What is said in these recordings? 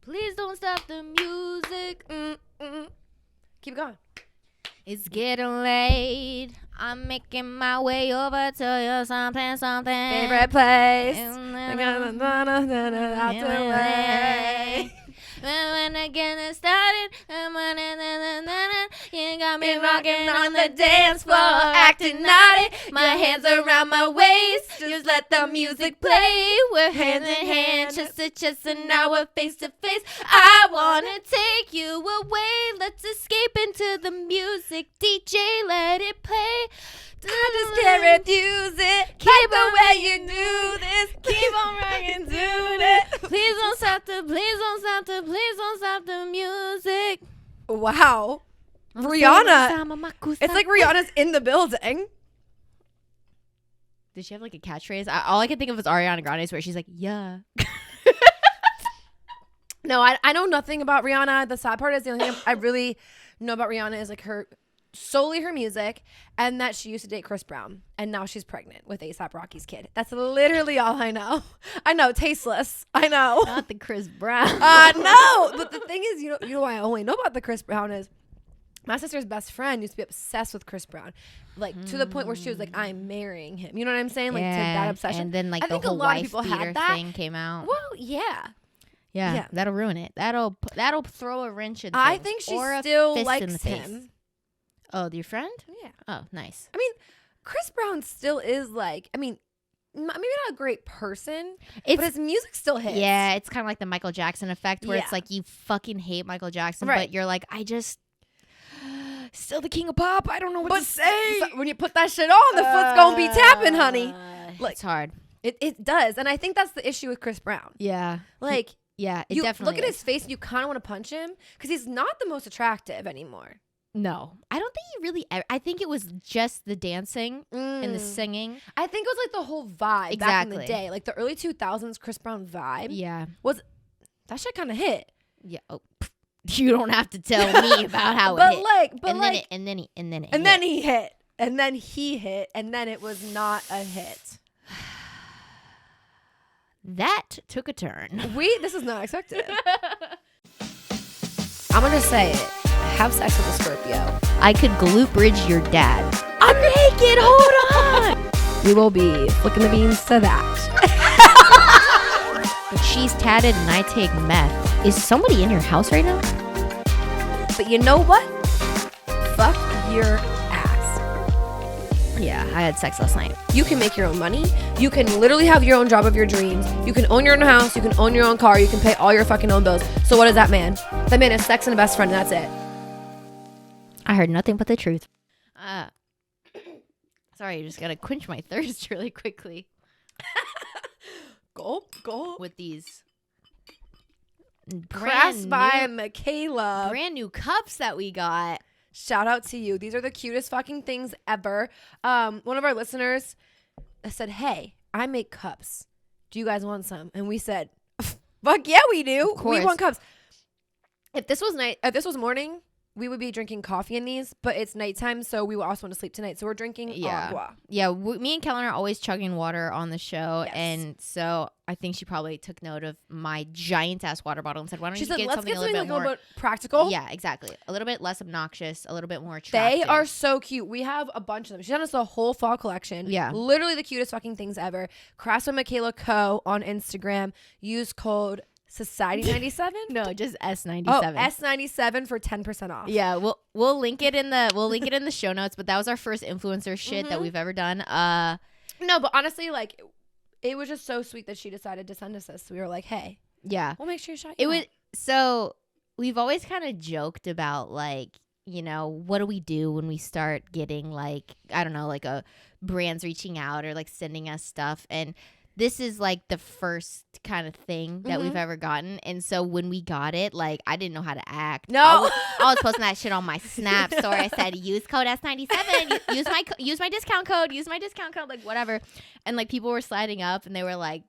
Please don't stop the music. Keep going. It's getting late. I'm making my way over to your something. Favorite place. When I get started, you got me rocking on the dance floor, acting naughty. My hands around my waist, just let the music play. We're hand in hand, chest to chest, and now we're face to face. I wanna take you away. Let's escape into the music. DJ, let it play. I just can't refuse it. Keep the way you do this. Keep on rocking, do it. Please don't stop the music. Wow. Rihanna. It's like Rihanna's in the building. Did she have like a catchphrase? All I could think of was Ariana Grande's where she's like, yeah. No, I know nothing about Rihanna. The sad part is the only thing I really know about Rihanna is like solely her music, and that she used to date Chris Brown, and now she's pregnant with A$AP Rocky's kid. That's literally all I know. I know, tasteless. I know. Not the Chris Brown. No. But the thing is, you know why I only know about the Chris Brown is my sister's best friend used to be obsessed with Chris Brown, like to the point where she was like, "I'm marrying him." You know what I'm saying? Like to that obsession. And then like I the think whole a lot wife of people beater had that thing came out. Well, yeah. Yeah, that'll ruin it. That'll throw a wrench in things. I think she still likes him. Oh, your friend? Yeah. Oh, nice. I mean, Chris Brown still is like, I mean, maybe not a great person, but his music still hits. Yeah, it's kind of like the Michael Jackson effect where Yeah. it's like you fucking hate Michael Jackson, Right. but you're like, I just still the king of pop. I don't know what to say. So when you put that shit on, the foot's gonna be tapping, honey. Like, it's hard. It does, and I think that's the issue with Chris Brown. Yeah. Like, Yeah, it you definitely look at is. his face, and you kind of want to punch him because he's not the most attractive anymore. No, I don't think he really. I think it was just the dancing and the singing. I think it was like the whole vibe back in the day, like the early 2000s Chris Brown vibe. Yeah, was that shit kind of hit? Yeah. Oh, you don't have to tell me about how but it hit. Like, but and like, then he he hit, and then he hit, and then it was not a hit. That took a turn. This is not expected. I'm gonna say it. Have sex with a Scorpio. I could glute bridge your dad. I'm naked. Hold on. We will be flicking the beans to that. But she's tatted and I take meth. Is somebody in your house right now? But you know what? Fuck your ass. Yeah, I had sex last night. You can make your own money. You can literally have your own job of your dreams. You can own your own house. You can own your own car. You can pay all your fucking own bills. So what is that man? That man is sex and a best friend, and that's it. I heard nothing but the truth. Sorry, I just gotta quench my thirst really quickly. Gulp. With these Pressed by Michaela. Brand new cups that we got. Shout out to you. These are the cutest fucking things ever. One of our listeners said, "Hey, I make cups. Do you guys want some?" And we said, "Fuck yeah, we do. We want cups." If this was morning, we would be drinking coffee in these, but it's nighttime, so we also want to sleep tonight. So we're drinking agua. Yeah, me and Kellen are always chugging water on the show, Yes. and so I think she probably took note of my giant ass water bottle and said, "Why don't you get let's something get a little bit more more practical?" Yeah, exactly. A little bit less obnoxious, a little bit more attractive. They are so cute. We have a bunch of them. She sent us a whole fall collection. Yeah. Literally the cutest fucking things ever. Crafts by Michaela Co on Instagram. Use code Society97. No, just S97. Oh, S97 for 10% off. Yeah, we'll link it in the show notes. But that was our first influencer shit that we've ever done. No, but honestly, like, it was just so sweet that she decided to send us this. We were like, hey, yeah, we'll make sure you shout it you was. out. So we've always kind of joked about like, you know, what do we do when we start getting like, I don't know, like brands reaching out or like sending us stuff, and this is like the first kind of thing that we've ever gotten. And so when we got it, like, I didn't know how to act. No. I was posting that shit on my Snap story. I said, use code S97. Use my discount code. Use my discount code. Like, whatever. And like people were sliding up and they were like,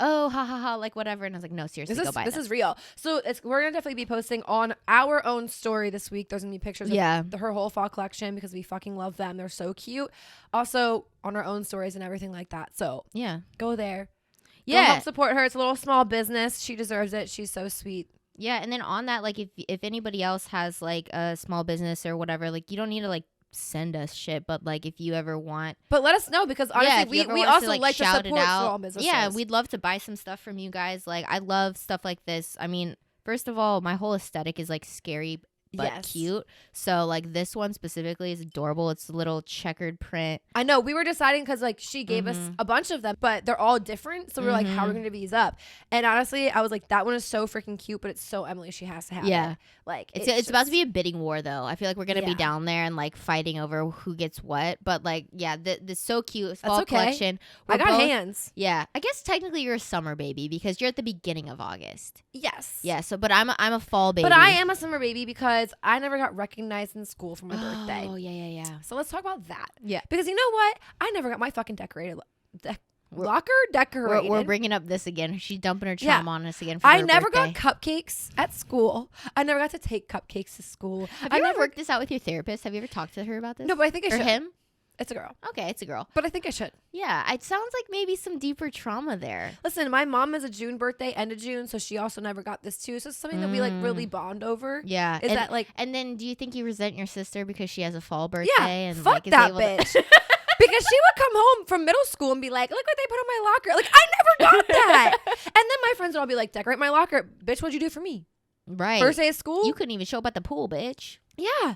oh, ha ha ha, like whatever. And I was like, no, seriously, go buy this them. is real. So we're gonna definitely be posting on our own story this week. There's gonna be pictures of her whole fall collection because we fucking love them. They're so cute. Also on our own stories and everything like that. So yeah, go there. Go help support her. It's a little small business. She deserves it. She's so sweet. Yeah, and then on that, like, if anybody else has, like, a small business or whatever, like, you don't need to, like, send us shit, but, like, if you ever want... But let us know, because honestly, we also like to support small businesses. Yeah, we'd love to buy some stuff from you guys. Like, I love stuff like this. I mean, first of all, my whole aesthetic is, like, scary but cute. So, like, this one specifically is adorable. It's a little checkered print. I know. We were deciding because, like, she gave us a bunch of them, but they're all different. So we were like, how are we going to divvy these up? And honestly, I was like, that one is so freaking cute, but it's so Emily. She has to have it. Like, it's about to be a bidding war, though. I feel like we're going to be down there and, like, fighting over who gets what. But, like, yeah, this is so cute. Fall collection. I got hands. Yeah. I guess technically you're a summer baby because you're at the beginning of August. Yes. Yeah. So, but I'm a fall baby. But I am a summer baby because I never got recognized in school for my birthday. Oh, yeah. So let's talk about that. Yeah. Because you know what? I never got my fucking locker decorated. We're bringing up this again. She's dumping her trauma on us again for I her never birthday. got cupcakes at school. I never got to take cupcakes to school. Have you ever worked this out with your therapist? Have you ever talked to her about this? No, but I think I should. Or him? It's a girl. Okay, it's a girl. But I think I should. Yeah, it sounds like maybe some deeper trauma there. Listen, my mom is a June birthday, end of June, so she also never got this too. So it's something that we like really bond over. Yeah. Is that like... And then do you think you resent your sister because she has a fall birthday? Yeah, and fuck like, that bitch. Because she would come home from middle school and be like, look what they put in my locker. Like, I never got that. And then my friends would all be like, decorate my locker. Bitch, what'd you do for me? Right. First day of school? You couldn't even show up at the pool, bitch. Yeah.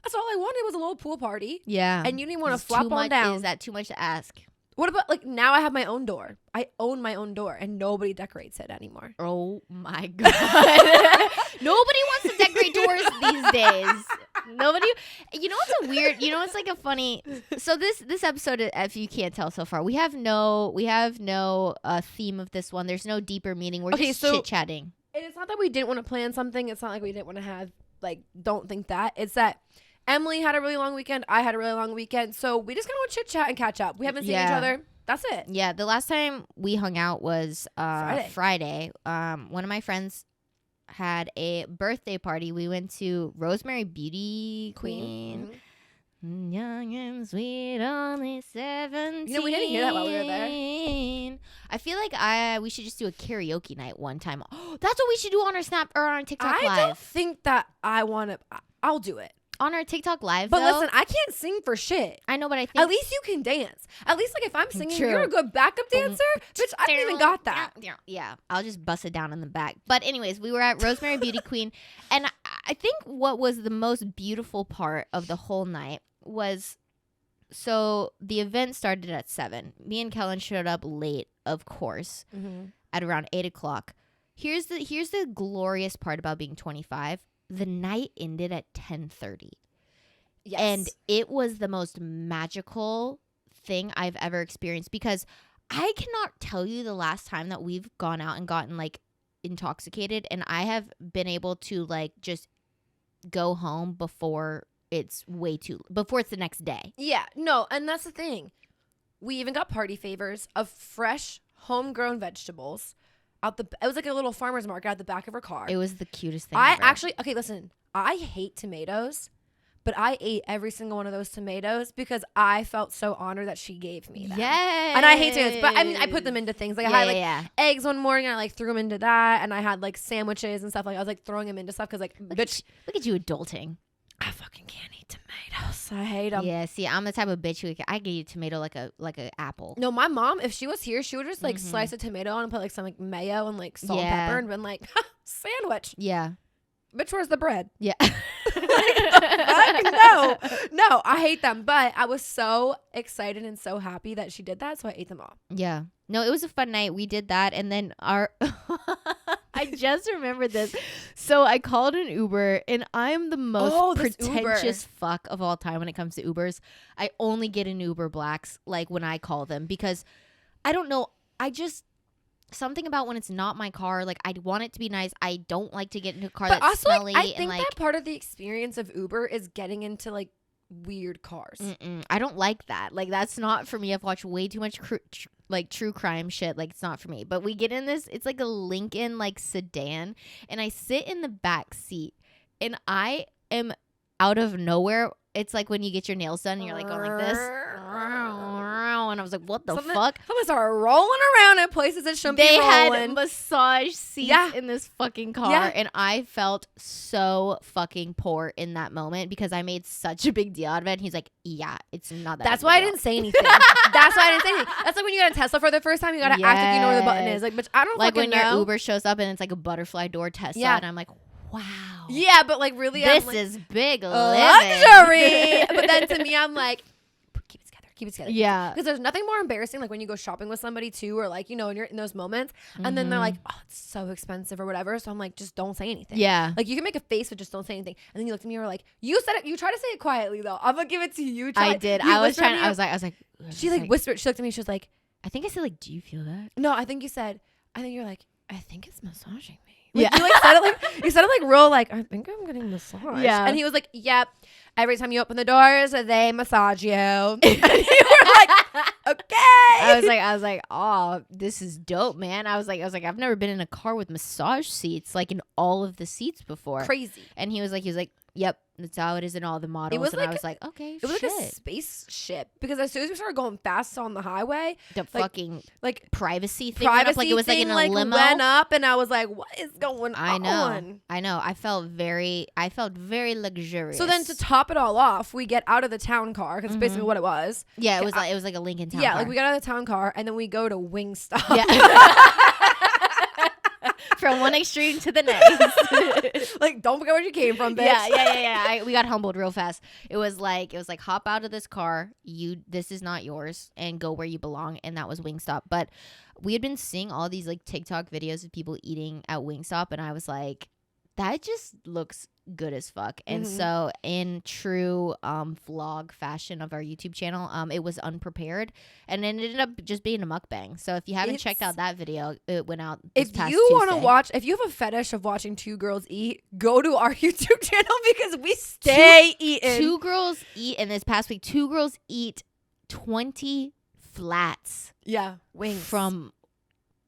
That's all I wanted was a little pool party. Yeah. And you didn't want to flop on down. Is that too much to ask? What about, like, now I have my own door. I own my own door, and nobody decorates it anymore. Oh, my God. Nobody wants to decorate doors these days. Nobody. You know what's a weird, you know what's like a funny, so this episode, if you can't tell so far, we have no theme of this one. There's no deeper meaning. We're just chit-chatting. And it's not that we didn't want to plan something. It's not like we didn't want to have, like, don't think that. It's that Emily had a really long weekend. I had a really long weekend. So we just kind of want to chit chat and catch up. We haven't seen each other. That's it. Yeah. The last time we hung out was Friday. One of my friends had a birthday party. We went to Rosemary Beauty Queen. Mm-hmm. Young and sweet, only 17. You know, we didn't hear that while we were there. I feel like we should just do a karaoke night one time. Oh, that's what we should do on our Snap or on our TikTok Live. I don't think that I want to. I'll do it. On our TikTok Live, but listen, I can't sing for shit. I know, but I think at least you can dance. At least, like, if I'm singing, you're a good backup dancer. Bitch, I haven't even got that. Yeah, I'll just bust it down in the back. But anyways, we were at Rosemary Beauty Queen, and I think what was the most beautiful part of the whole night was, so the event started at 7. Me and Kellen showed up late, of course, at around 8 o'clock. Here's the glorious part about being 25. The night ended at 10:30. Yes. And it was the most magical thing I've ever experienced, because I cannot tell you the last time that we've gone out and gotten, like, intoxicated, and I have been able to, like, just go home before it's the next day. Yeah, no, and that's the thing. We even got party favors of fresh homegrown vegetables. It was like a little farmer's market at the back of her car. It was the cutest thing ever. Okay, listen, I hate tomatoes, but I ate every single one of those tomatoes because I felt so honored that she gave me them. Yes. And I hate tomatoes, but I mean, I put them into things. Like, I had, eggs one morning, and I, like, threw them into that, and I had, like, sandwiches and stuff. Like, I was, like, throwing them into stuff because, like, look at you adulting. I fucking can't eat tomatoes. I hate them. Yeah, see, I'm the type of bitch who I could eat a tomato like a apple. No, my mom, if she was here, she would just, like, slice a tomato on and put, like, some, like, mayo and, like, salt and pepper and been like, sandwich. Yeah. Bitch, where's the bread? Yeah. No, I hate them. But I was so excited and so happy that she did that, so I ate them all. Yeah. No, it was a fun night. We did that, and then I just remembered this. So I called an Uber, and I'm the most pretentious fuck of all time when it comes to Ubers. I only get in Uber Blacks, like, when I call them, because I don't know. Something about when it's not my car, like, I want it to be nice. I don't like to get into a car that's also, smelly. I think that part of the experience of Uber is getting into, like, weird cars. I don't like that. Like, that's not for me. I've watched way too much true crime shit. Like, it's not for me. But we get in this, it's like a Lincoln, like, sedan, and I sit in the back seat, and I am out of nowhere. It's like when you get your nails done and you're like going like this, and I was like, what the Something- fuck? Someone started rolling around in places that shouldn't They be had rolling. massage seats Yeah. in this fucking car. Yeah. And I felt so fucking poor in that moment because I made such a big deal out of it. And he's like, yeah, it's not that That's big why a I deal. didn't say anything. That's why I didn't say anything. That's like when you got a Tesla for the first time, you gotta act like you know where the button is. Like, but I don't Like fucking when know. your Uber shows up and it's like a butterfly door Tesla. Yeah. And I'm like, wow. Yeah, but like really, This I'm like, is big luxury. But then to me, I'm like, keep it together, keep it together. Yeah. Because there's nothing more embarrassing like when you go shopping with somebody too, or like, you know, and you're in those moments and then they're like, oh, it's so expensive or whatever. So I'm like, just don't say anything. Yeah. Like you can make a face, but just don't say anything. And then you looked at me and were like, you said it. You try to say it quietly though. I'm gonna give it to you. I did. You I was whispered trying. me I was like. She like whispered. She looked at me. She was like, I think I said like, do you feel that? no, I think you're like, I think it's massaging me. Yeah. Like, you said it like real, like, I think I'm getting massaged. Yeah. And he was like, yep. Every time you open the doors, they massage you. And you were like, okay. I was like, oh, this is dope, man. I was like, I've never been in a car with massage seats, like in all of the seats before. Crazy. And he was like, yep, that's how it is in all the models. was And like I was like, okay, It was shit. like a spaceship because as soon as we started going fast on the highway, The like- fucking like privacy thing went up, like it was like in a limo. went up, and I was like, "What is going I on?" know. I felt very luxurious. So then, to top it all off, we get out of the town car because basically what it was. yeah, it was like a Lincoln Town Yeah, car. like we got out of the town car, and then we go to Wingstop. Yeah. From one extreme to the next. Like, don't forget where you came from, bitch. Yeah. We got humbled real fast. It was like hop out of this car. This is not yours, and go where you belong. And that was Wingstop. But we had been seeing all these like TikTok videos of people eating at Wingstop, and I was like, that just looks good as fuck. And so in true vlog fashion of our YouTube channel, it was unprepared, and it ended up just being a mukbang. So if you haven't checked out that video, it went out this If past you want to Tuesday. watch, if you have a fetish of watching two girls eat, go to our YouTube channel because we stay eating. Two girls eat, and this past week, 20 flats wings from,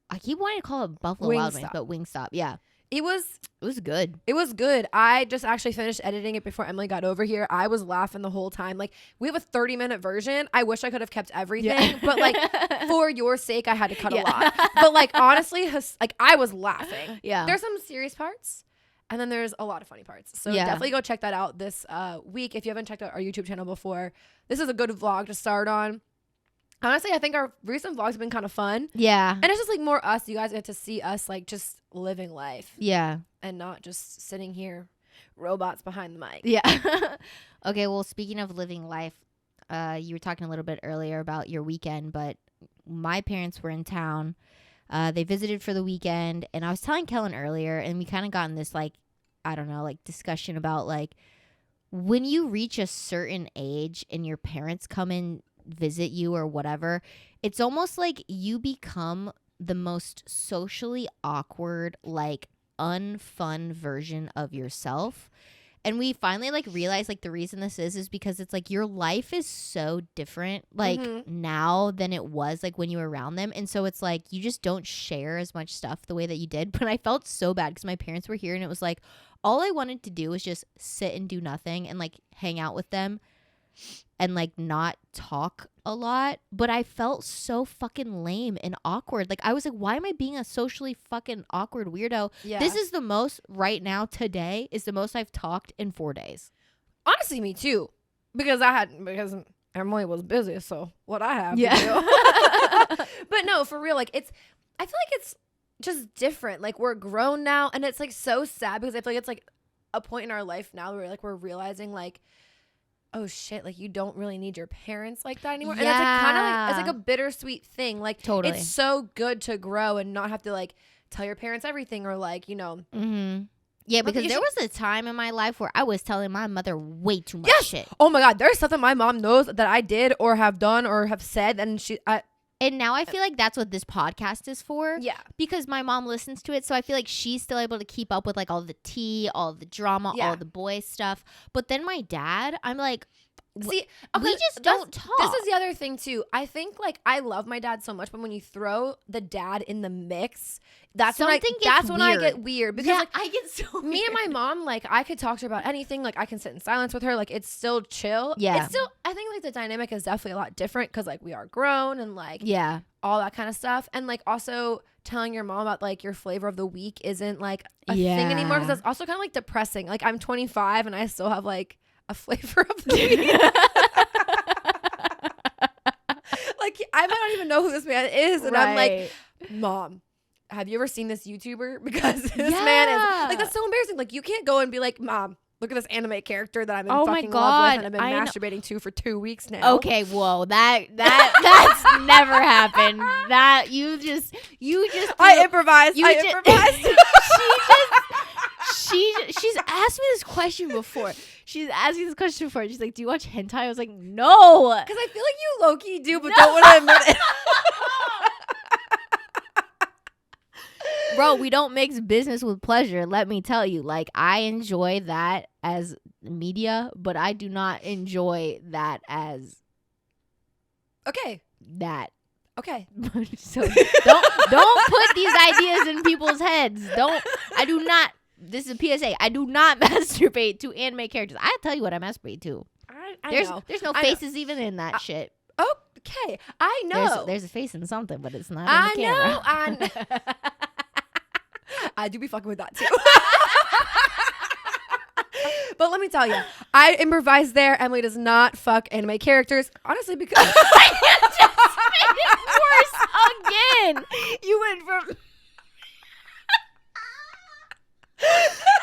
I keep wanting to call it Buffalo Wild Wings, Wingstop. but Wingstop. Yeah. It was good. It was good. I just actually finished editing it before Emily got over here. I was laughing the whole time. Like, we have a 30-minute version. I wish I could have kept everything, but like for your sake, I had to cut a lot. But like honestly, like I was laughing. Yeah. There's some serious parts, and then there's a lot of funny parts. So Yeah. definitely go check that out this week if you haven't checked out our YouTube channel before. This is a good vlog to start on. Honestly, I think our recent vlogs have been kind of fun. Yeah. And it's just like more us. You guys get to see us like just living life Yeah. and not just sitting here robots behind the mic. Yeah. Okay, well, speaking of living life, you were talking a little bit earlier about your weekend, but my parents were in town. They visited for the weekend, and I was telling Kellen earlier, and we kind of got in this, like, I don't know, like, discussion about, like, when you reach a certain age and your parents come and visit you or whatever, it's almost like you become the most socially awkward, like, unfun version of yourself. And we finally like realized like the reason this is because it's like your life is so different like now than it was like when you were around them. And so it's like you just don't share as much stuff the way that you did. But I felt so bad because my parents were here and it was like all I wanted to do was just sit and do nothing and like hang out with them and like not talk a lot. But I felt so fucking lame and awkward. Like I was like, why am I being a socially fucking awkward weirdo? Yeah. This is the most right now today is the most I've talked in 4 days. Honestly, me too. Because Emily was busy, so what I have to do. But no, for real, like I feel like it's just different. Like we're grown now, and it's like so sad because I feel like it's like a point in our life now where like we're realizing like, oh shit, like you don't really need your parents like that anymore. And it's like kind of like it's like a bittersweet thing. Like Totally. it's so good to grow and not have to like tell your parents everything or like, you know. Mm-hmm. Yeah, because you there was a time in my life where I was telling my mother way too much Yes! shit. Oh my God, there's stuff that my mom knows that I did or have done or have said, and And now I feel like that's what this podcast is for. yeah. Because my mom listens to it. So I feel like she's still able to keep up with like all the tea, all the drama, Yeah. all the boy stuff. But then my dad, I'm like, See, we just don't talk. This is the other thing too. I think like I love my dad so much, but when you throw the dad in the mix, that's when I get weird because like I get so me and my mom, like I could talk to her about anything. Like I can sit in silence with her. Like it's still chill. Yeah. It's still. I think like the dynamic is definitely a lot different because like we are grown and like yeah. all that kind of stuff, and like also telling your mom about like your flavor of the week isn't like a thing anymore because that's also kind of like depressing. Like I'm 25 and I still have like a flavor of the week. Like I might not even know who this man is, and I'm like, Mom, have you ever seen this YouTuber? Because this man is like, that's so embarrassing. Like you can't go and be like, Mom, look at this anime character that I'm in fucking love with and I've been masturbating to for 2 weeks now. Okay, whoa, that's never happened. That you just I improvised. She's asked me this question before. She's like, "Do you watch hentai?" I was like, "No," because I feel like you low-key do, but don't want to admit it. Bro, we don't mix business with pleasure. Let me tell you, like I enjoy that as media, but I do not enjoy that as that. Okay. So don't put these ideas in people's heads. I do not. This is a PSA. I do not masturbate to anime characters. I tell you what I masturbate to. I know. There's no faces even in that shit. Okay, I know. There's a face in something, but it's not in the camera. I know. I do be fucking with that too. But let me tell you, I improvised there. Emily does not fuck anime characters, honestly, because I just made it worse again. You went from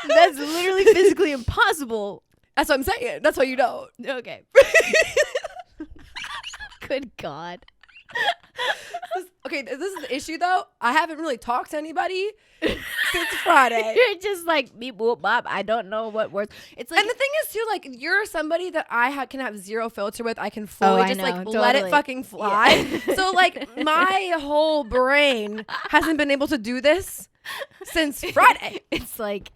that's literally physically impossible. That's what I'm saying. That's why you don't. Okay. Good God. Okay, this is the issue though. I haven't really talked to anybody since Friday. You're just like beep boop bop. I don't know what words. It's like, and the thing is too, like you're somebody that I can have zero filter with. I can fully just like totally. let it fucking fly. Yeah. So like my whole brain hasn't been able to do this since Friday. It's like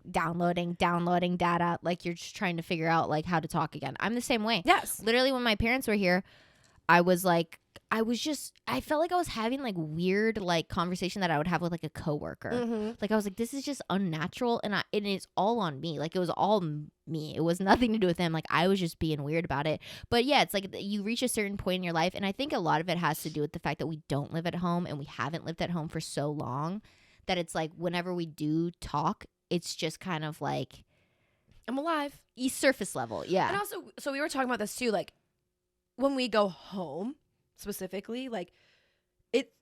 downloading data. Like you're just trying to figure out like how to talk again. I'm the same way. Yes. Literally when my parents were here, I felt like I was having like weird like conversation that I would have with like a coworker. Mm-hmm. Like I was like, this is just unnatural, and it's all on me. Like it was all me. It was nothing to do with them. Like I was just being weird about it. But yeah, it's like you reach a certain point in your life, and I think a lot of it has to do with the fact that we don't live at home, and we haven't lived at home for so long that it's like whenever we do talk, it's just kind of like I'm alive. Surface level, yeah. And also, so we were talking about this too, like when we go home specifically, like it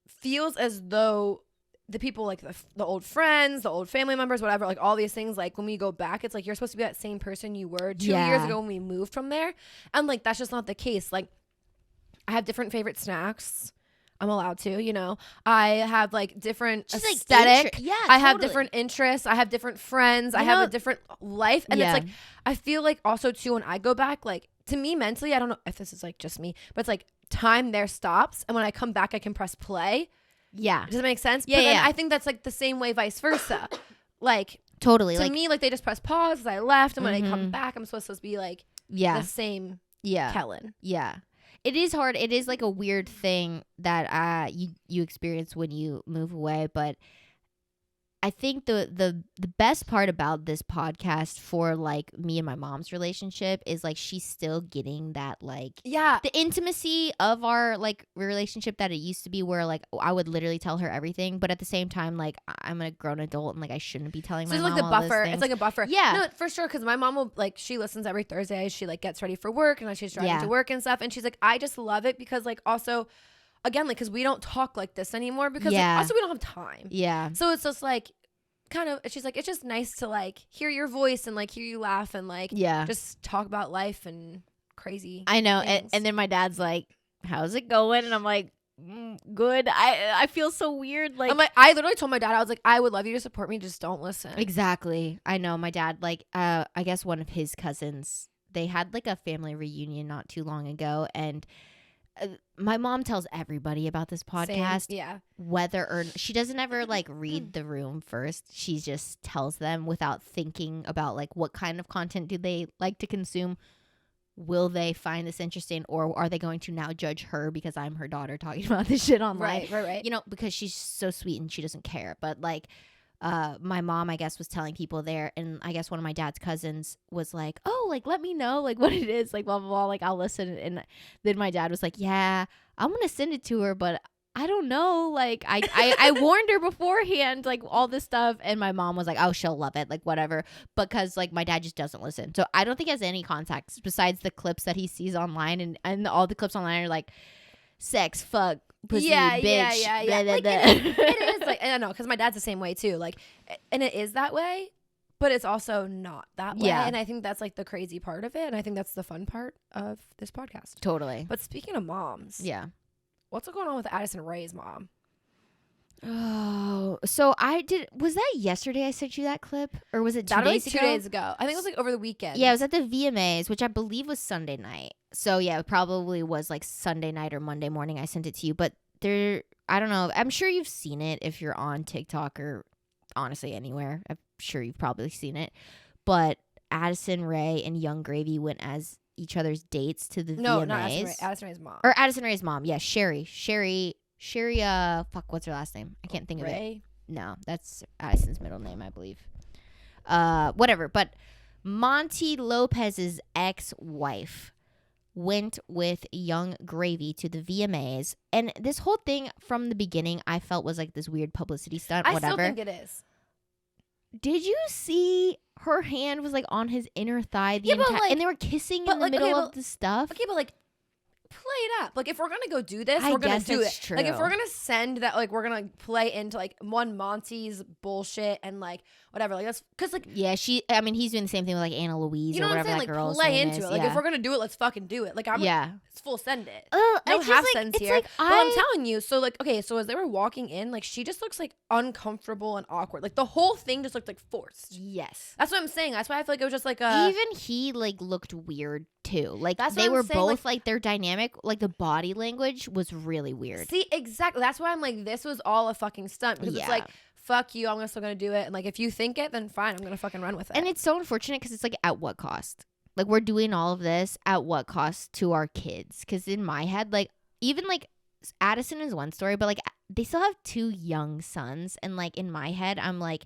feels as though the people like the old friends, the old family members, whatever, like all these things, like when we go back, it's like you're supposed to be that same person you were 2 years ago when we moved from there, and like that's just not the case. Like I have different favorite snacks. I'm allowed to, you know. I have like different aesthetic. Like, I have different interests. I have different friends. I have a different life. And it's like, I feel like also too, when I go back, like to me mentally, I don't know if this is like just me, but it's like time there stops. And when I come back, I can press play. Yeah. Does it make sense? Yeah. But then I think that's like the same way, vice versa. Like totally. To like, me, like they just press pause as I left. And when I come back, I'm supposed to be like the same Kellen. Yeah. It is hard. It is like a weird thing that you experience when you move away. But I think the best part about this podcast for like me and my mom's relationship is like she's still getting that like the intimacy of our like relationship that it used to be, where like I would literally tell her everything, but at the same time like I'm a grown adult and like I shouldn't be telling my mom like the all buffer. those It's like a buffer. Yeah, no, for sure. Because my mom will like she listens every Thursday. She like gets ready for work and like, she's driving to work and stuff. And she's like, I just love it because like also. Again, like, because we don't talk like this anymore because like, also we don't have time. Yeah. So it's just like, kind of, she's like, it's just nice to like hear your voice and like hear you laugh and like just talk about life and crazy. I know. And then my dad's like, how's it going? And I'm like, good. I feel so weird. Like, I literally told my dad, I was like, I would love you to support me. Just don't listen. Exactly. I know. My dad, like, I guess one of his cousins, they had like a family reunion not too long ago. And my mom tells everybody about this podcast. Same. Yeah. Whether or she doesn't ever like read the room first. She just tells them without thinking about like what kind of content do they like to consume. will they find this interesting, or are they going to now judge her because I'm her daughter talking about this shit online? Right. You know, because she's so sweet and she doesn't care. But like, my mom, I guess, was telling people there, and I guess one of my dad's cousins was like, oh, like, let me know, like, what it is, like, blah, blah, blah, like, I'll listen. And then my dad was like, yeah, I'm going to send it to her, but I don't know, like, I warned her beforehand, like, all this stuff, and my mom was like, oh, she'll love it, like, whatever, because, like, my dad just doesn't listen, so I don't think he has any context besides the clips that he sees online, and all the clips online are, like, sex, fuck, pussy, bitch, yeah. blah, blah, Like, blah. it is, like, I don't know, because my dad's the same way, too, like, and it is that way, but it's also not that way, Yeah. and I think that's, like, the crazy part of it, and I think that's the fun part of this podcast. Totally. But speaking of moms, Yeah. what's going on with Addison Rae's mom? Oh, so was that yesterday I sent you that clip? Or was it 2 That was days like ago? 2 days ago. I think it was like over the weekend. Yeah, it was at the VMAs, which I believe was Sunday night. So yeah, it probably was like Sunday night or Monday morning I sent it to you. But I don't know. I'm sure you've seen it if you're on TikTok or honestly anywhere. I'm sure you've probably seen it. But Addison Rae and Young Gravy went as each other's dates to the No, VMAs. not Addison Rae. Addison Rae's mom. Or Addison Rae's mom. Yeah, Sherry, fuck, what's her last name? I can't think of it. Rae? No, that's Addison's middle name, I believe. Whatever. But Monty Lopez's ex-wife went with Young Gravy to the VMAs. And this whole thing from the beginning I felt was like this weird publicity stunt, I whatever. still think it is. Did you see her hand was like on his inner thigh the Yeah, but, entire like- and they were kissing but, in the like, middle okay, of but- the stuff? Okay, but like, play it up. Like, if we're gonna go do this, I we're gonna guess do it. that's Like, if true. we're gonna send that, like, we're gonna like, play into like Monty's bullshit and like whatever. Like, that's because like. Yeah, he's doing the same thing with like Anna Louise You know or what I'm whatever saying? that Like, girl's play name into is. it. Like, yeah. if we're gonna do it, let's fucking do it. Like, I'm yeah. it's full send it. I No just, half like, sends it's here. like, But I'm telling you, so like, okay, so as they were walking in, like, she just looks like uncomfortable and awkward. Like, the whole thing just looked like forced. Yes. That's what I'm saying. That's why I feel like it was just like a. Even he like looked weird too. Like That's what they I'm were saying, both like their dynamic, like the body language was really weird. See, exactly. That's why I'm like, this was all a fucking stunt because it's Yeah. like, fuck you, I'm still gonna do it. And like, if you think it, then fine, I'm gonna fucking run with it. And it's so unfortunate because it's like at what cost? Like we're doing all of this at what cost to our kids? Because in my head, like even like Addison is one story, but like they still have 2 young sons, and like in my head, I'm like,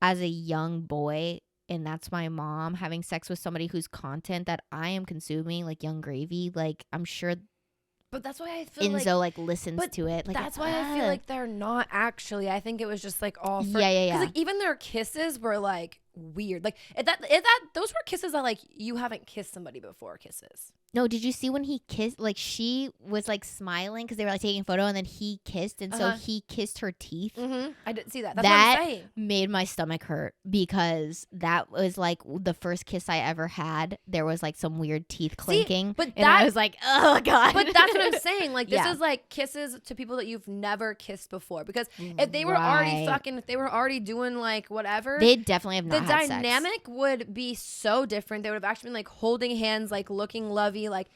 as a young boy, and that's my mom having sex with somebody whose content that I am consuming, like Young Gravy, like I'm sure but that's why I feel Enzo like. like listens But to it. Like That's why I feel like they're not actually. I think it was just like all for. Yeah. Because like even their kisses were like weird. Like if that those were kisses that like you haven't kissed somebody before kisses. No, did you see when he kissed? Like she was like smiling because they were like taking a photo, and then he kissed, and so he kissed her teeth. Mm-hmm. I didn't see that. That's That what I'm saying. made my stomach hurt because that was like the first kiss I ever had. There was like some weird teeth clinking, but and I that- was like, oh god. But that's what I'm saying. Like this Yeah. is like kisses to people that you've never kissed before. Because if they were already Right. if they were already doing like whatever, They definitely have the not had sex. dynamic would be so different. They would have actually been like holding hands, like looking lovey, like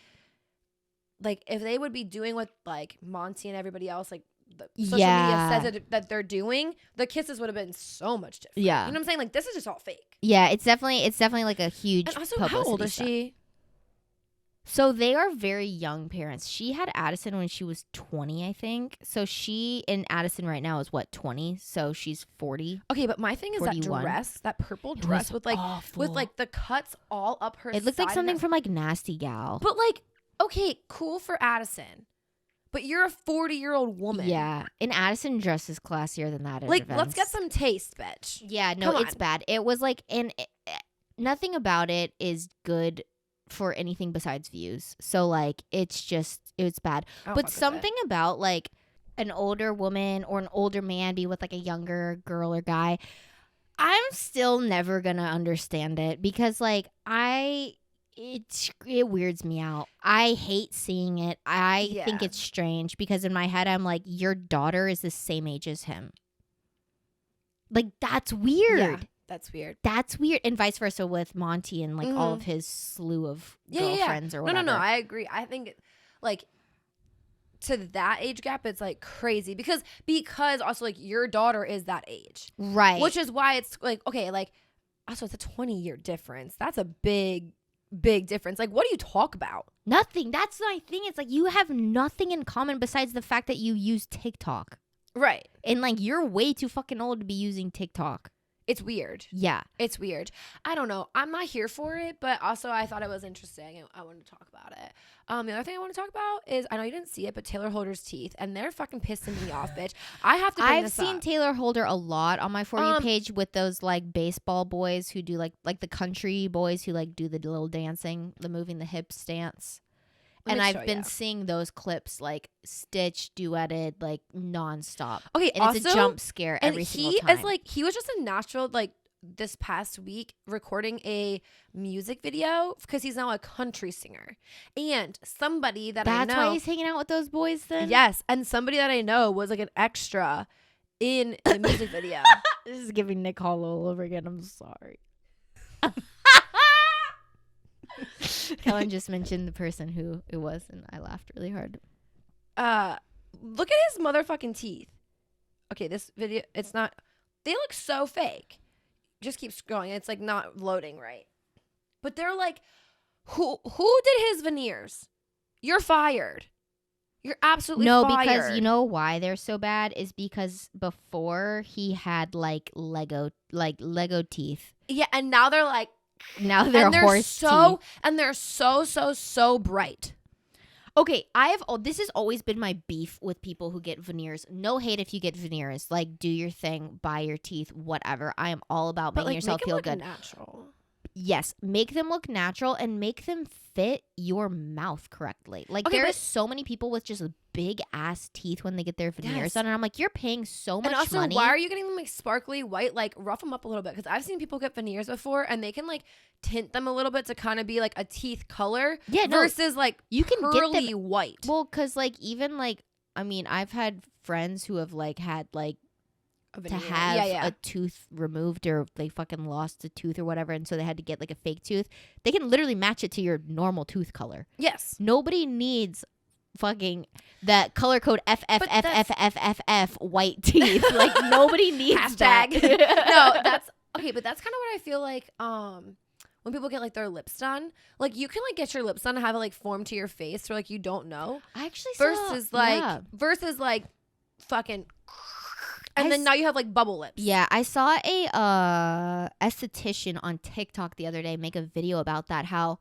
if they would be doing what like Monty and everybody else like the social Yeah. media says that they're doing, the kisses would have been so much different. Yeah. You know what I'm saying? Like this is just all fake. Yeah, it's definitely like a huge. And also, how old publicity is stunt. she? So they are very young parents. She had Addison when she was 20, I think. So she and Addison right now is what, 20? So she's 40. Okay, but my thing is that 41. dress, that purple It dress was with like awful. the cuts all up her. It looked like side something and from like Nasty Gal. But like, okay, cool for Addison, but you're a 40-year-old woman. Yeah, and Addison dresses classier than that. At Like, events. let's get some taste, bitch. Yeah, no, Come it's on. bad. It was like, and nothing about it is good for anything besides views. So like, it's bad. I don't But fuck with it. something about like an older woman or an older man be with like a younger girl or guy, I'm still never gonna understand it because like it weirds me out. I hate seeing it. I think Yeah. it's strange because in my head I'm like, your daughter is the same age as him. Like that's weird. Yeah, that's weird. That's weird, and vice versa with Monty and like all of his slew of girlfriends or whatever. No. I agree. I think like to that age gap, it's like crazy because also like your daughter is that age, Right. which is why it's like okay, like also it's a 20-year difference. That's a big big difference. Like, what do you talk about? Nothing. That's my thing. It's like you have nothing in common besides the fact that you use TikTok. Right. And like you're way too fucking old to be using TikTok. It's weird. Yeah. It's weird. I don't know. I'm not here for it, but also I thought it was interesting and I wanted to talk about it. The other thing I want to talk about is, I know you didn't see it, but Taylor Holder's teeth, and they're fucking pissing me off, bitch. I have to bring this up. I've seen Taylor Holder a lot on my For You page with those like baseball boys who do like the country boys who like do the little dancing, the moving the hips dance. And I've been seeing those clips like stitched, duetted, like nonstop. Okay, and also, it's a jump scare every single time. And he is like, he was just in Nashville like this past week recording a music video because he's now a country singer. And somebody that I know. That's why he's hanging out with those boys then? Yes. And somebody that I know was like an extra in the music video. This is giving Nick Hall all over again. I'm sorry. Kellen just mentioned the person who it was, and I laughed really hard. Look at his motherfucking teeth. Okay, this video, it's not, they look so fake. Just keep scrolling. It's like not loading right. But they're like, who did his veneers? You're fired. You're absolutely fired. No, because you know why they're so bad is because before he had like Lego teeth. Yeah, and now they're like, now they're horse teeth. And they're so bright. Okay, this has always been my beef with people who get veneers. No hate if you get veneers. Like, do your thing, buy your teeth, whatever. I am all about making yourself feel good. Natural. Yes, make them look natural and make them fit your mouth correctly. Like, there's so many people with just big ass teeth when they get their veneers done, and I'm like, you're paying so much money. And also, why are you getting them like sparkly white? Like, rough them up a little bit, because I've seen people get veneers before, and they can like tint them a little bit to kind of be like a teeth color. Yeah, versus like you can pearly get them white. Well, because like even like I mean, I've had friends who have like had like to have a tooth removed, or they fucking lost a tooth or whatever, and so they had to get like a fake tooth. They can literally match it to your normal tooth color. Yes. Nobody needs fucking that color code FFFFFFF white teeth. Like, nobody needs that. No, that's okay, but that's kind of what I feel like when people get like their lips done. Like, you can like get your lips done and have it like form to your face, or like you don't know. I actually versus like fucking. And then now you have like bubble lips. Yeah, I saw a esthetician on TikTok the other day make a video about that, how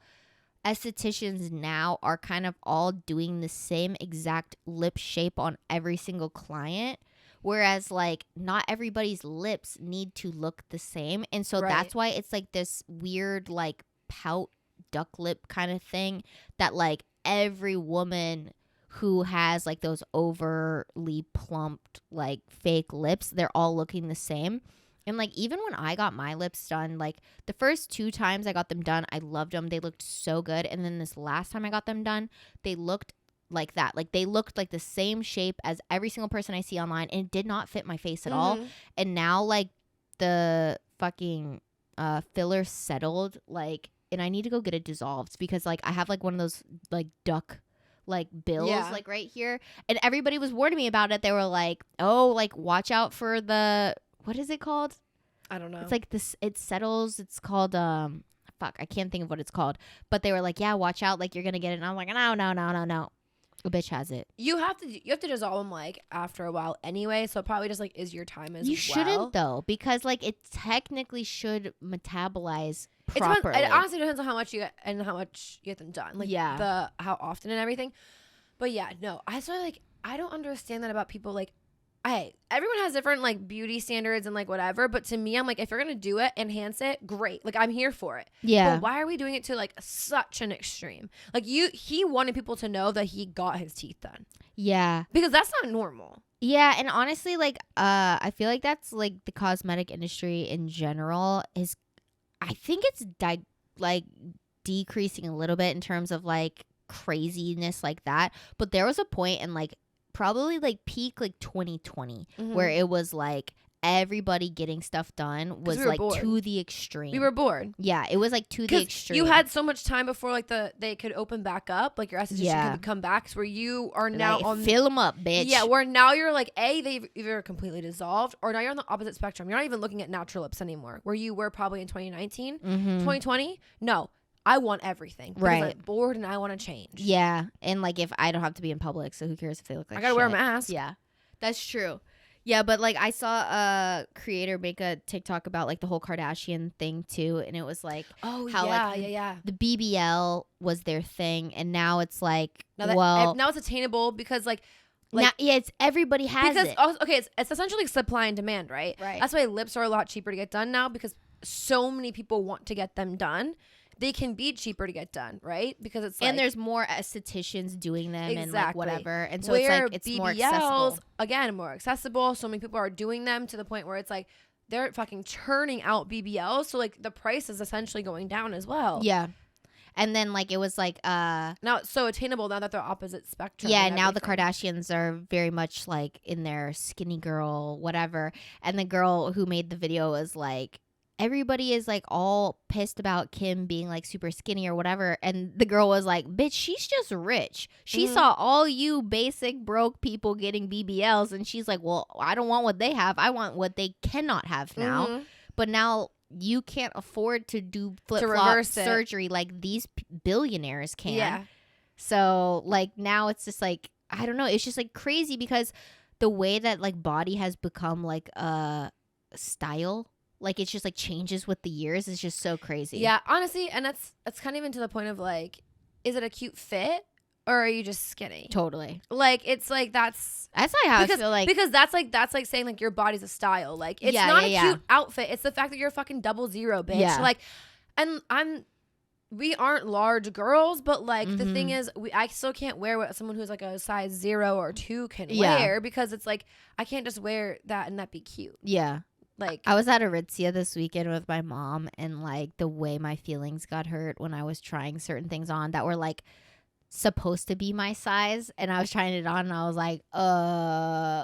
estheticians now are kind of all doing the same exact lip shape on every single client, whereas like not everybody's lips need to look the same. And so that's why it's like this weird like pout duck lip kind of thing that like every woman who has like those overly plumped like fake lips, they're all looking the same. And like even when I got my lips done, like the first 2 times I got them done, I loved them. They looked so good. And then this last time I got them done, they looked like that. Like they looked like the same shape as every single person I see online, and it did not fit my face at all. And now like the fucking filler settled, like, and I need to go get it dissolved because like I have like one of those like duck like bills like right here, and everybody was warning me about it. They were like, oh, like watch out for the, what is it called? I don't know. It's like this, it settles. It's called fuck, I can't think of what it's called. But they were like, yeah, watch out, like you're gonna get it. And I'm like, no. A bitch has it. You have to dissolve them like after a while anyway. So it probably just like is your time as you shouldn't though, because like it technically should metabolize properly. It honestly depends on how much you get them done. Like how often and everything. But yeah, no, I don't understand that about people. Like, everyone has different like beauty standards and like whatever, but to me, I'm like, if you're gonna do it, enhance it, great. Like, I'm here for it. Yeah. But why are we doing it to like such an extreme? Like, he wanted people to know that he got his teeth done. Yeah. Because that's not normal. Yeah, and honestly, like, I feel like that's like the cosmetic industry in general is, I think it's like decreasing a little bit in terms of like craziness like that. But there was a point in like probably like peak like 2020 where it was like everybody getting stuff done was like bored. To the extreme. We were bored. Yeah, it was like to the extreme. You had so much time before like they could open back up, like your esthetician could come back, so where you are now like, on fill them up, bitch. Yeah, where now you're like they've either completely dissolved, or now you're on the opposite spectrum. You're not even looking at natural lips anymore, where you were probably in 2019, 2020. No, I want everything. Because Right. I'm bored and I want to change. Yeah. And like if I don't have to be in public, so who cares if they look like I gotta shit? wear a mask. Yeah. That's true. Yeah, but like I saw a creator make a TikTok about like the whole Kardashian thing too, and it was like Oh, how yeah. the BBL was their thing, and now it's like Now it's attainable because like now, yeah, it's everybody has because it. Also, okay, it's essentially supply and demand, right? Right. That's why lips are a lot cheaper to get done now because so many people want to get them done. They can be cheaper to get done, right? Because it's like, and there's more estheticians doing them and like whatever, and so where it's BBLs, more accessible. Again, more accessible. So many people are doing them to the point where it's like they're fucking churning out BBLs. So like the price is essentially going down as well. Yeah. And then like it was like now it's so attainable now that they're opposite spectrum. yeah, and now the everything. Kardashians are very much like in their skinny girl whatever, and the girl who made the video was like, everybody is like all pissed about Kim being like super skinny or whatever, and the girl was like, bitch, she's just rich. She saw all you basic broke people getting BBLs, and she's like, well, I don't want what they have, I want what they cannot have now. But now you can't afford to do flip-flop surgery like these billionaires can. Yeah. So like now it's just like, I don't know, it's just like crazy because the way that like body has become like a style, like it's just like changes with the years, is just so crazy. Yeah, honestly, and that's kind of even to the point of like, is it a cute fit or are you just skinny? Totally. Like it's like that's like how I feel like, because that's like saying like your body's a style. Like it's not a cute outfit. It's the fact that you're a fucking 00, bitch. Yeah. Like, and we aren't large girls, but like the thing is, I still can't wear what someone who's like a size 0 or 2 can wear, because it's like I can't just wear that and that be cute. Yeah. Like I was at Aritzia this weekend with my mom, and like the way my feelings got hurt when I was trying certain things on that were like supposed to be my size, and I was trying it on and I was like,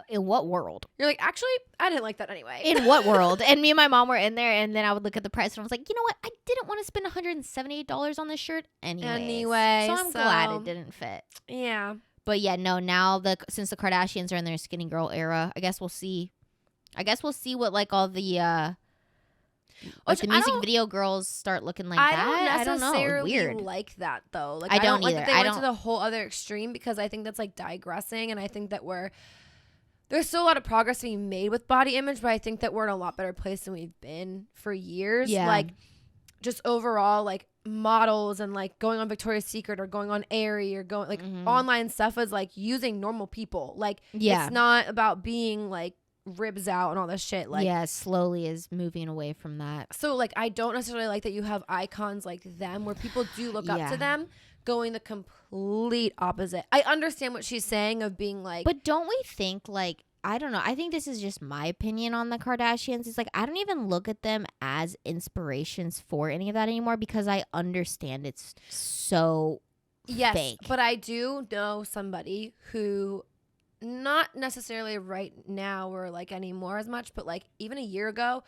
in what world? you're like, actually, I didn't like that anyway. In what world? And me and my mom were in there, and then I would look at the price and I was like, you know what? I didn't want to spend $178 on this shirt anyway. So I'm glad it didn't fit. Yeah. But yeah, no, now since the Kardashians are in their skinny girl era, I guess we'll see what like all the like the music video girls start looking like that. I don't know. necessarily Weird. like that though. Like I don't like either. that they went to the whole other extreme, because I think that's like digressing, and I think that there's still a lot of progress being made with body image, but I think that we're in a lot better place than we've been for years. Yeah. Like just overall, like models and like going on Victoria's Secret or going on Aerie or going like online stuff is like using normal people. Like it's not about being like ribs out and all this shit. Like slowly is moving away from that. So like I don't necessarily like that you have icons like them where people do look up to them going the complete opposite. I understand what she's saying of being like, but don't we think like, I don't know, I think this is just my opinion on the Kardashians. It's like I don't even look at them as inspirations for any of that anymore, because I understand it's so fake. But I do know somebody who, not necessarily right now or like anymore as much, but like even a year ago,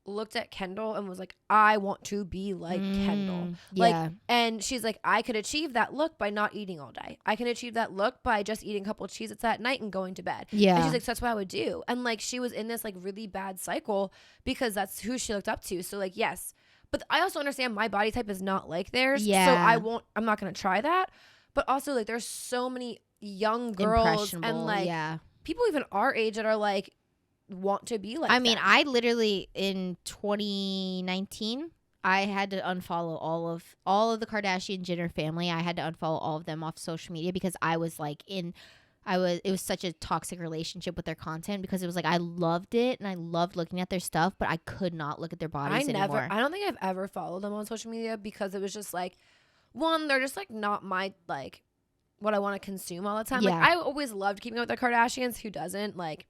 looked at Kendall and was like, I want to be like Kendall. Like, and she's like, I could achieve that look by not eating all day. I can achieve that look by just eating a couple of Cheez-Its at night and going to bed. Yeah. And she's like, so that's what I would do. And like she was in this like really bad cycle because that's who she looked up to. So like, yes. But I also understand my body type is not like theirs. Yeah. So I'm not going to try that. But also like there's so many young girls and like people even our age that are like want to be like I mean, I literally in 2019 I had to unfollow all of the Kardashian Jenner family. I had to unfollow all of them off social media because I was like it was such a toxic relationship with their content, because it was like I loved it and I loved looking at their stuff, but I could not look at their bodies anymore. I don't think I've ever followed them on social media, because it was just like, one, they're just like not my like what I want to consume all the time. Like I always loved keeping up with the Kardashians. Who doesn't? Like,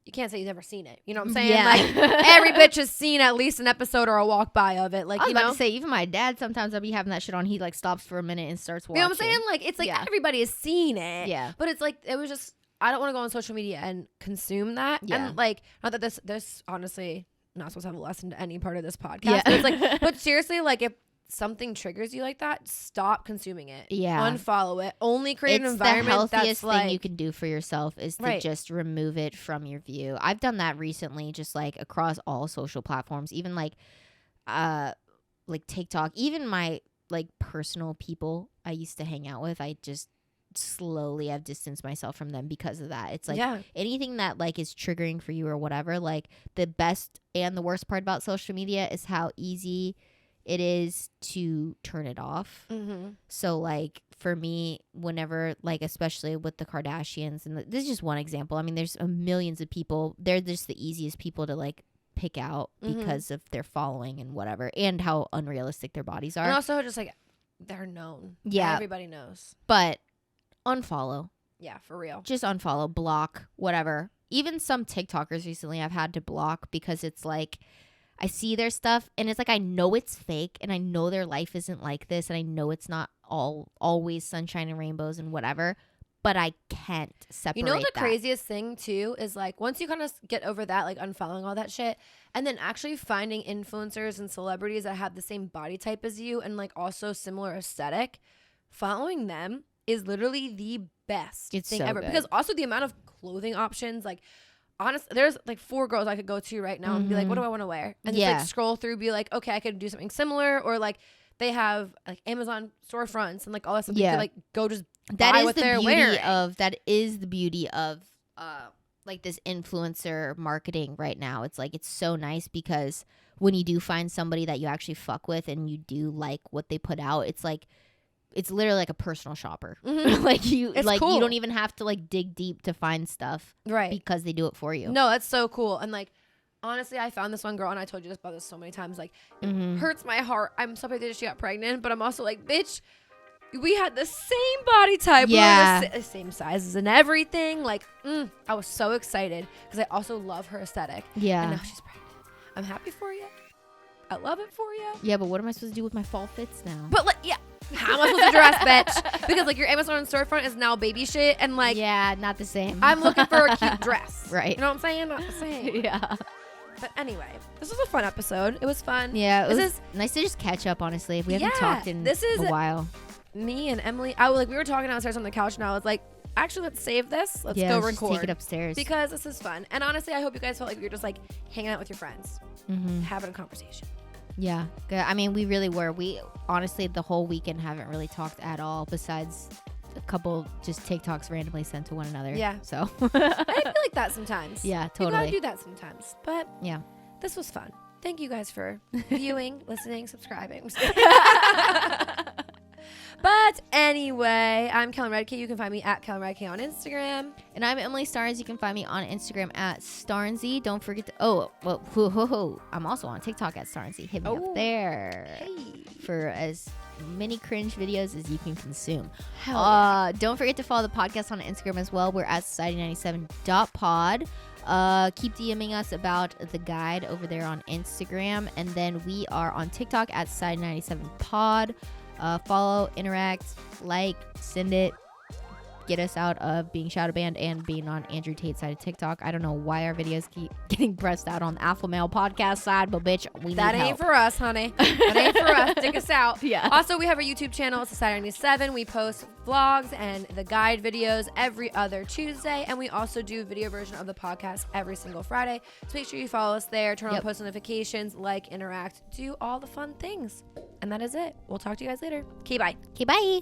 you can't say you've never seen it. You know what I'm saying? Yeah. Like every bitch has seen at least an episode or a walk by of it. Like, I was about to say, even my dad, sometimes I'll be having that shit on. He like stops for a minute and starts watching. You know what I'm saying? Like, it's like everybody has seen it. Yeah. But it's like, it was just, I don't want to go on social media and consume that. Yeah. And like, not that this honestly not supposed to have a lesson to any part of this podcast. Yeah. But it's like, but seriously, like if something triggers you like that, stop consuming it. Yeah. Unfollow it. Only create an environment the healthiest that's like, thing you can do for yourself is to just remove it from your view. I've done that recently, just like across all social platforms, even like like TikTok, even my like personal people I used to hang out with, I just slowly I've distanced myself from them because of that. It's like anything that like is triggering for you or whatever, like the best and the worst part about social media is how easy it is to turn it off. So like for me, whenever like especially with the Kardashians, and this is just one example, I mean there's millions of people, they're just the easiest people to like pick out because of their following and whatever, and how unrealistic their bodies are, and also just like they're known. Everybody knows. But unfollow. Yeah, for real. Just unfollow, block, whatever. Even some TikTokers recently I've had to block because it's like I see their stuff and it's like I know it's fake and I know their life isn't like this and I know it's not always sunshine and rainbows and whatever, but I can't separate. You know the craziest thing too is like once you kind of get over that, like unfollowing all that shit, and then actually finding influencers and celebrities that have the same body type as you and like also similar aesthetic, following them is literally the best thing ever. Good. Because also the amount of clothing options, like honestly, there's like 4 girls I could go to right now and be like, what do I want to wear? And just like scroll through, be like, okay, I could do something similar, or like they have like Amazon storefronts and like all that stuff. You could like go just buy what they're wearing. That is the beauty of like this influencer marketing right now. It's like it's so nice because when you do find somebody that you actually fuck with and you do like what they put out, it's like it's literally like a personal shopper. Like you cool. You don't even have to like dig deep to find stuff, right? Because they do it for you. No, that's so cool. And like honestly, I found this one girl, and I told you this about this so many times. Like it hurts my heart. I'm so happy that she got pregnant, but I'm also like, bitch, we had the same body type. Yeah, we were the same sizes and everything. Like I was so excited because I also love her aesthetic. Yeah, and now she's pregnant. I'm happy for you. I love it for you. Yeah, but what am I supposed to do with my fall fits now? But like, yeah. How am I supposed to dress, bitch? Because like your Amazon storefront is now baby shit, and like not the same. I'm looking for a cute dress, right? You know what I'm saying? Not the same. Yeah. But anyway, this was a fun episode. It was fun. Yeah, it was nice to just catch up. Honestly, we haven't talked in a while. Me and Emily, we were talking downstairs on the couch, and I was like, actually, let's save this. Let's go record. Just take it upstairs because this is fun. And honestly, I hope you guys felt like you're just like hanging out with your friends, having a conversation. Yeah, good. I mean, we really were. We honestly the whole weekend haven't really talked at all, besides a couple just TikToks randomly sent to one another. Yeah. So I feel like that sometimes. Yeah, totally. You gotta do that sometimes. But yeah, this was fun. Thank you guys for viewing, listening, subscribing. But anyway, I'm Kellen Redkey. You can find me at Kellen Redkey on Instagram. And I'm Emily Starnes. You can find me on Instagram at Starnesy. Don't forget to, I'm also on TikTok at Starnesy. Hit me up there for as many cringe videos as you can consume. Don't forget to follow the podcast on Instagram as well. We're at society97.pod. Keep DMing us about the guide over there on Instagram. And then we are on TikTok at society97pod. Follow, interact, like, send it, get us out of being shadow banned and being on Andrew Tate's side of TikTok. I don't know why our videos keep getting pressed out on the Alpha Male podcast side, but bitch, we need help. That ain't for us, honey. That ain't for us. Dig us out. Yeah. Also, we have our YouTube channel. It's Society 97. We post vlogs and the guide videos every other Tuesday, and we also do video version of the podcast every single Friday. So make sure you follow us there, turn on post notifications, like, interact, do all the fun things. And that is it. We'll talk to you guys later. Okay, bye. Okay, bye.